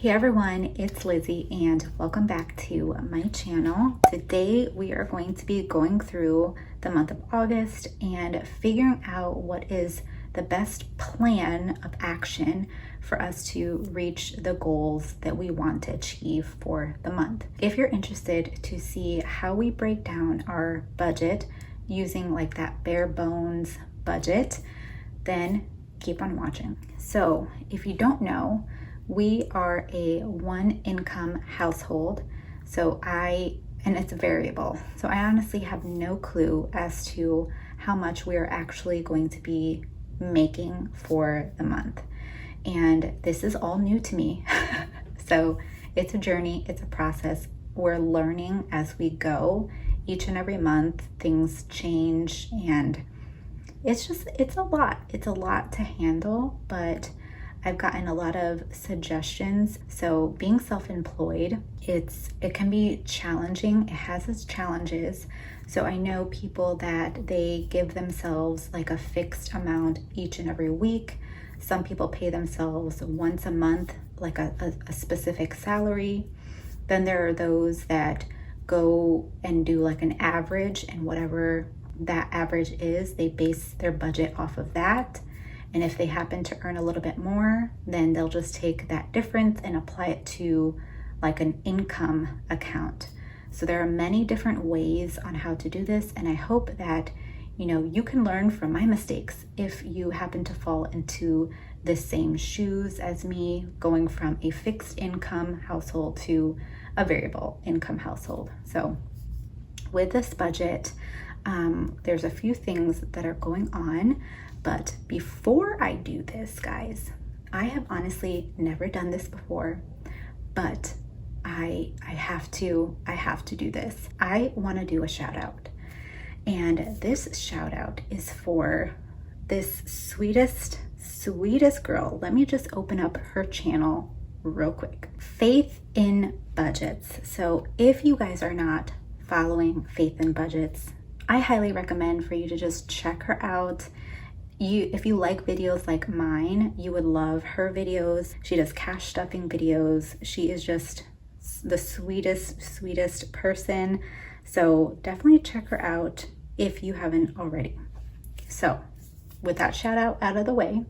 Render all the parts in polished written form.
Hey everyone, it's Lizzie and welcome back to my channel. Today we are going to be going through the month of August and figuring out what is the best plan of action for us to reach the goals that we want to achieve for the month. If you're interested to see how we break down our budget using like that bare bones budget, then keep on watching. So if you don't know, we are a one income household. And it's variable. So I honestly have no clue as to how much we are actually going to be making for the month. And this is all new to me. So it's a journey, it's a process. We're learning as we go. Each and every month, things change and it's a lot. It's a lot to handle, but I've gotten a lot of suggestions. So being self-employed, it can be challenging. It has its challenges. So I know people that they give themselves like a fixed amount each and every week. Some people pay themselves once a month, like a specific salary. Then there are those that go and do like an average, and whatever that average is, they base their budget off of that. And if they happen to earn a little bit more, then they'll just take that difference and apply it to like an income account. So there are many different ways on how to do this. And I hope that, you can learn from my mistakes if you happen to fall into the same shoes as me, going from a fixed income household to a variable income household. So with this budget, there's a few things that are going on. But before I do this, guys, I have honestly never done this before, but I have to do this. I want to do a shout out. And this shout out is for this sweetest girl. Let me just open up her channel real quick. Faith in Budgets. So if you guys are not following Faith in Budgets, I highly recommend for you to just check her out. If you like videos like mine, you would love her videos. She does cash stuffing videos. She is just the sweetest person. So definitely check her out if you haven't already. So with that shout out of the way,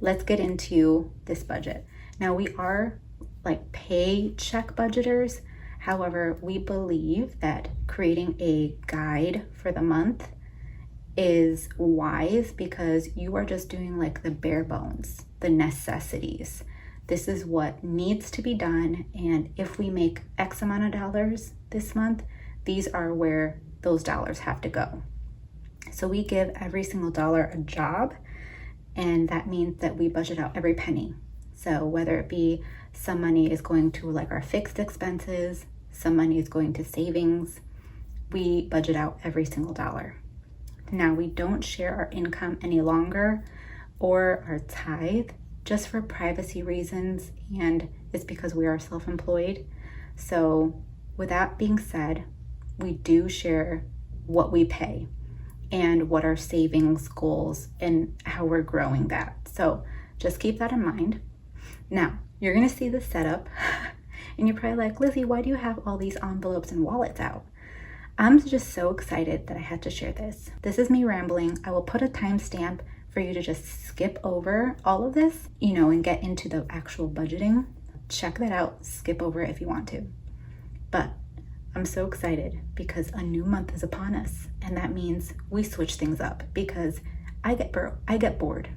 let's get into this budget. Now we are like paycheck budgeters. However, we believe that creating a guide for the month is wise because you are just doing like the bare bones, the necessities. This is what needs to be done. And if we make X amount of dollars this month, these are where those dollars have to go. So we give every single dollar a job, and that means that we budget out every penny. So whether it be some money is going to like our fixed expenses, some money is going to savings, we budget out every single dollar. Now, we don't share our income any longer or our tithe just for privacy reasons, and it's because we are self-employed. So with that being said, we do share what we pay and what our savings goals and how we're growing that. So just keep that in mind. Now, you're going to see the setup and you're probably like, Lizzie, why do you have all these envelopes and wallets out? I'm just so excited that I had to share this. This is me rambling. I will put a timestamp for you to just skip over all of this, and get into the actual budgeting. Check that out. Skip over it if you want to. But I'm so excited because a new month is upon us. And that means we switch things up because I get bored.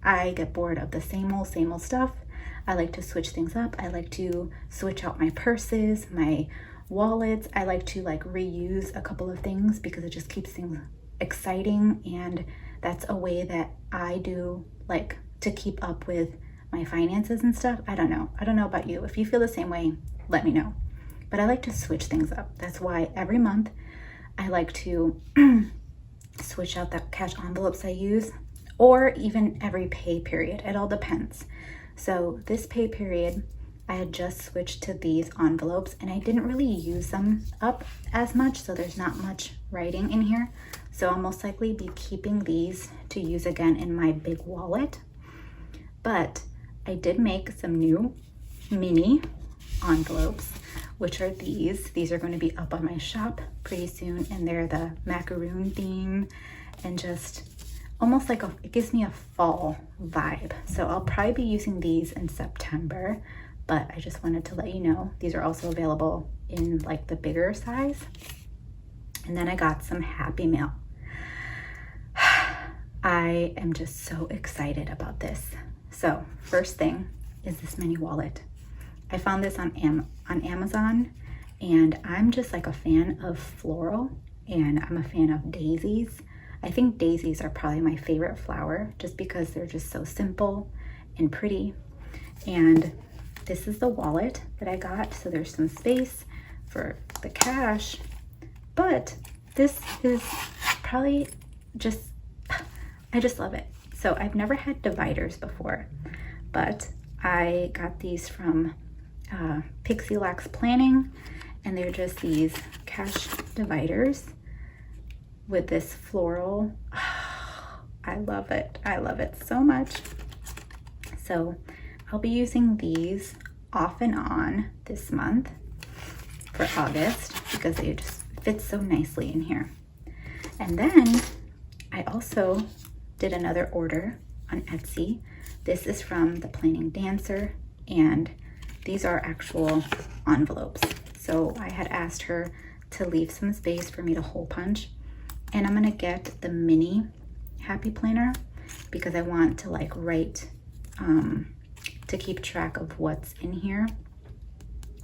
I get bored of the same old stuff. I like to switch things up. I like to switch out my purses, my wallets. I like to like reuse a couple of things because it just keeps things exciting, and that's a way that I do like to keep up with my finances and stuff. I don't know about you. If you feel the same way, let me know. But I like to switch things up. That's why every month I like to switch out the cash envelopes I use, or even every pay period. It all depends. So this pay period, I had just switched to these envelopes and I didn't really use them up as much, so there's not much writing in here. So I'll most likely be keeping these to use again in my big wallet. But I did make some new mini envelopes, which are these. These are going to be up on my shop pretty soon, and they're the macaroon theme, and just almost like it gives me a fall vibe. So I'll probably be using these in September, but I just wanted to let you know these are also available in like the bigger size. And then I got some Happy Mail. I am just so excited about this. So first thing is this mini wallet. I found this on Amazon, and I'm just like a fan of floral, and I'm a fan of daisies. I think daisies are probably my favorite flower just because they're just so simple and pretty. And this is the wallet that I got. So there's some space for the cash, but this is probably just, I just love it. So I've never had dividers before, but I got these from Pixie Lax Planning, and they're just these cash dividers with this floral. I love it. I love it so much. So I'll be using these off and on this month for August because they just fit so nicely in here. And then I also did another order on Etsy. This is from the Planning Dancer, and these are actual envelopes. So I had asked her to leave some space for me to hole punch, and I'm gonna get the mini Happy Planner because I want to like write, to keep track of what's in here.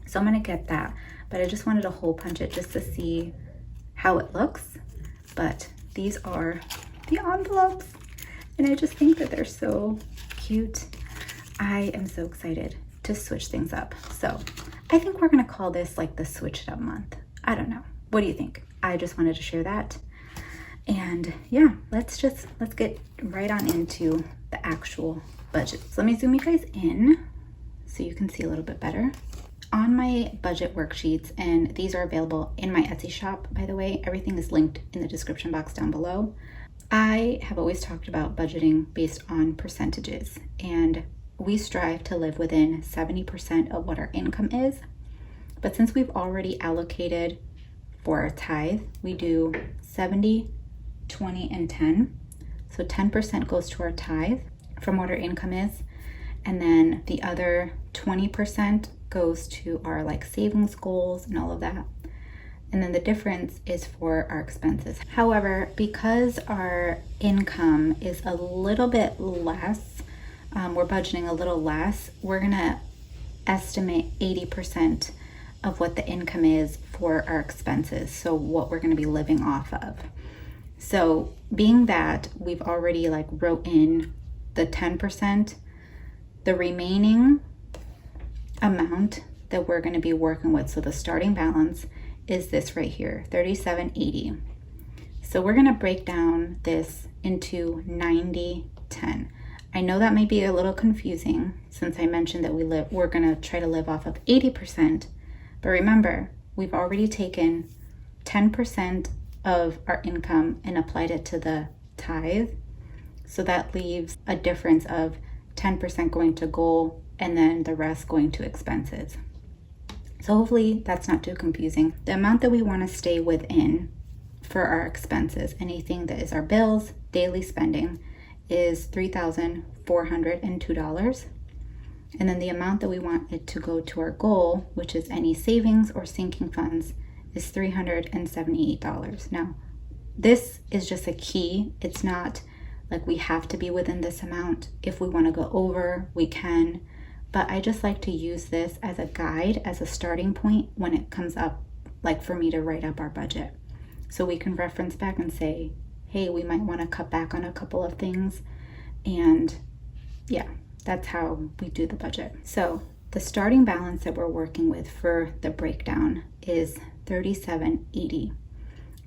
So I'm gonna get that, but I just wanted to hole punch it just to see how it looks. But these are the envelopes, and I just think that they're so cute. I am so excited to switch things up. So I think we're gonna call this like the Switch It Up month. I don't know. What do you think? I just wanted to share that. And yeah, let's get right on into the actual budget. So let me zoom you guys in so you can see a little bit better. On my budget worksheets, and these are available in my Etsy shop, by the way, everything is linked in the description box down below. I have always talked about budgeting based on percentages, and we strive to live within 70% of what our income is. But since we've already allocated for our tithe, we do 70, 20, and 10. So 10% goes to our tithe from what our income is, and then the other 20% goes to our like savings goals and all of that. And then the difference is for our expenses. However, because our income is a little bit less, we're budgeting a little less, we're gonna estimate 80% of what the income is for our expenses. So what we're gonna be living off of. So being that we've already like wrote in the 10%, the remaining amount that we're going to be working with, so the starting balance is this right here, $37.80. So we're going to break down this into 90-10. I know that may be a little confusing since I mentioned that we're going to try to live off of 80%, but remember, we've already taken 10% of our income and applied it to the tithe. So that leaves a difference of 10% going to goal and then the rest going to expenses. So hopefully that's not too confusing. The amount that we want to stay within for our expenses, anything that is our bills, daily spending, is $3,402. And then the amount that we want it to go to our goal, which is any savings or sinking funds, is $378. Now, this is just a key. It's not like we have to be within this amount. If we want to go over, we can. But I just like to use this as a guide, as a starting point when it comes up, like for me to write up our budget. So we can reference back and say, hey, we might want to cut back on a couple of things. And yeah, that's how we do the budget. So the starting balance that we're working with for the breakdown is $37.80.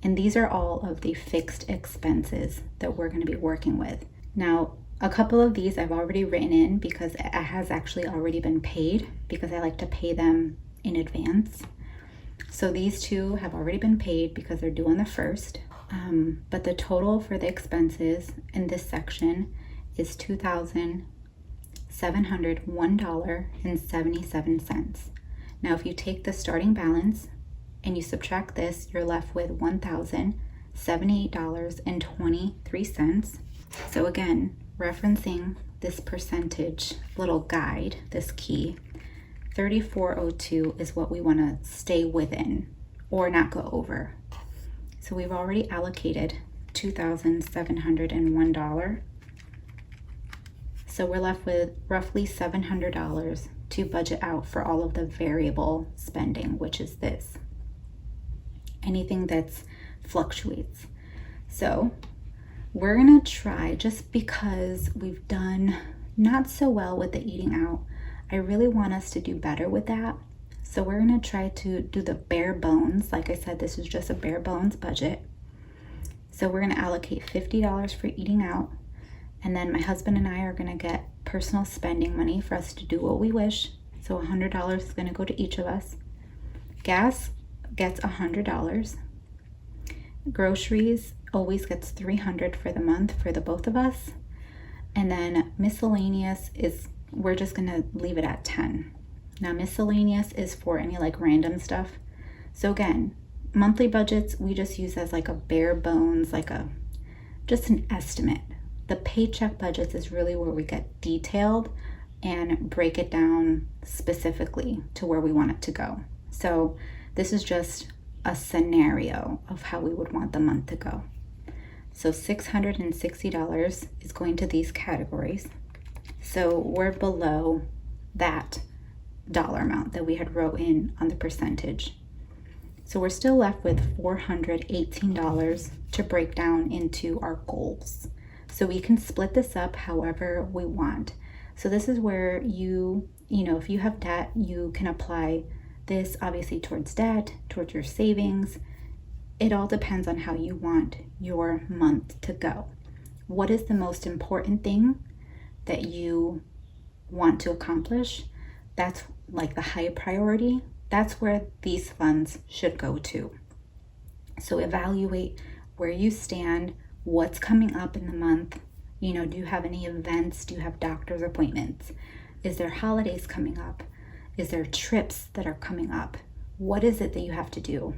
And these are all of the fixed expenses that we're going to be working with. Now, a couple of these I've already written in because it has actually already been paid, because I like to pay them in advance. So these two have already been paid because they're due on the 1st. But the total for the expenses in this section is $2,600. $701.77. Now, if you take the starting balance and you subtract this, you're left with $1,078.23. So again, referencing this percentage little guide, this key, 3402 is what we want to stay within or not go over. So we've already allocated $2,701. So we're left with roughly $700 to budget out for all of the variable spending, which is this. Anything that's fluctuates. So we're gonna try, just because we've done not so well with the eating out, I really want us to do better with that. So we're gonna try to do the bare bones. Like I said, this is just a bare bones budget. So we're gonna allocate $50 for eating out, and then my husband and I are gonna get personal spending money for us to do what we wish. So $100 is gonna go to each of us. Gas gets $100. Groceries always gets $300 for the month for the both of us. And then miscellaneous is, we're just gonna leave it at 10. Now miscellaneous is for any like random stuff. So again, monthly budgets we just use as like a bare bones, like just an estimate. The paycheck budgets is really where we get detailed and break it down specifically to where we want it to go. So this is just a scenario of how we would want the month to go. So $660 is going to these categories. So we're below that dollar amount that we had wrote in on the percentage. So we're still left with $418 to break down into our goals. So we can split this up however we want. So this is where you know, if you have debt, you can apply this obviously towards debt, towards your savings. It all depends on how you want your month to go. What is the most important thing that you want to accomplish? That's like the high priority. That's where these funds should go to. So evaluate where you stand, what's coming up in the month. You know, do you have any events? Do you have doctor's appointments? Is there holidays coming up? Is there trips that are coming up? What is it that you have to do?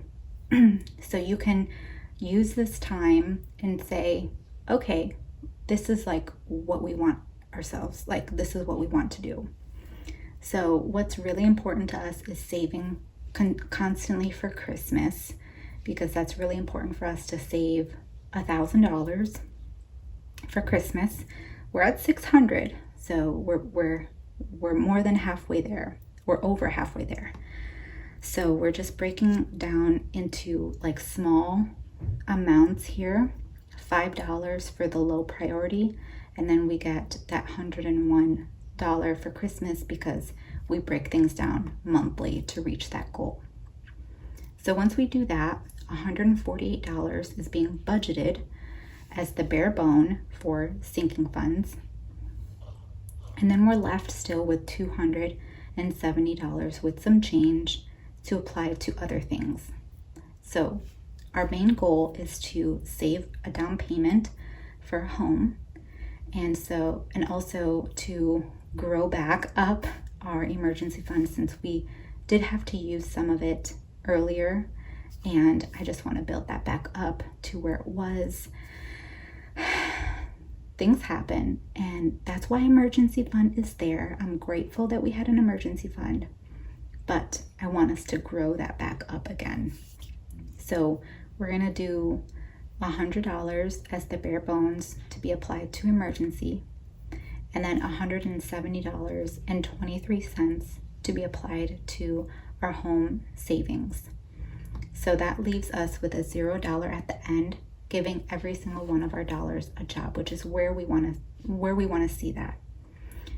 So you can use this time and say, okay, this is like what we want ourselves, like this is what we want to do. So what's really important to us is saving constantly for Christmas, because that's really important for us to save $1,000 for Christmas. We're at 600, so we're more than halfway there. We're over halfway there. So we're just breaking down into like small amounts here. $5 for the low priority, and then we get that $101 for Christmas because we break things down monthly to reach that goal. So once we do that, $148 is being budgeted as the bare bone for sinking funds. And then we're left still with $270 with some change to apply to other things. So our main goal is to save a down payment for a home, and also to grow back up our emergency fund, since we did have to use some of it earlier, and I just want to build that back up to where it was. Things happen, and that's why emergency fund is there. I'm grateful that we had an emergency fund, but I want us to grow that back up again. So we're gonna do $100 as the bare bones to be applied to emergency, and then $170.23 to be applied to our home savings. So that leaves us with a $0 at the end, giving every single one of our dollars a job, which is where we want to see that.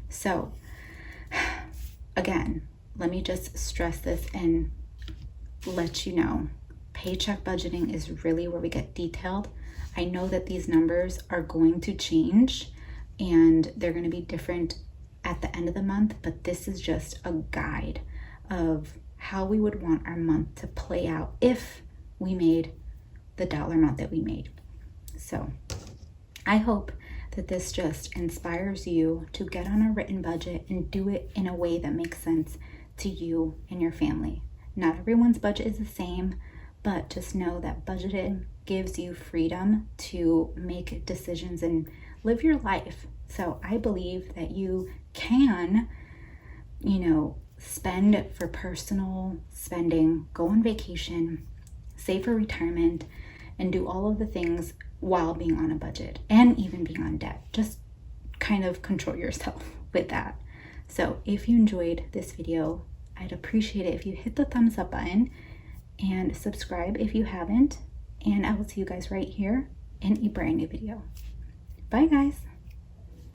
So again, let me just stress this and let you know, paycheck budgeting is really where we get detailed. I know that these numbers are going to change and they're going to be different at the end of the month, but this is just a guide of how we would want our month to play out if we made the dollar amount that we made. So I hope that this just inspires you to get on a written budget and do it in a way that makes sense to you and your family. Not everyone's budget is the same, but just know that budgeting gives you freedom to make decisions and live your life. So I believe that you can, spend for personal spending, go on vacation, save for retirement, and do all of the things while being on a budget and even being on debt. Just kind of control yourself with that. So if you enjoyed this video, I'd appreciate it if you hit the thumbs up button and subscribe if you haven't. And I will see you guys right here in a brand new video. Bye guys.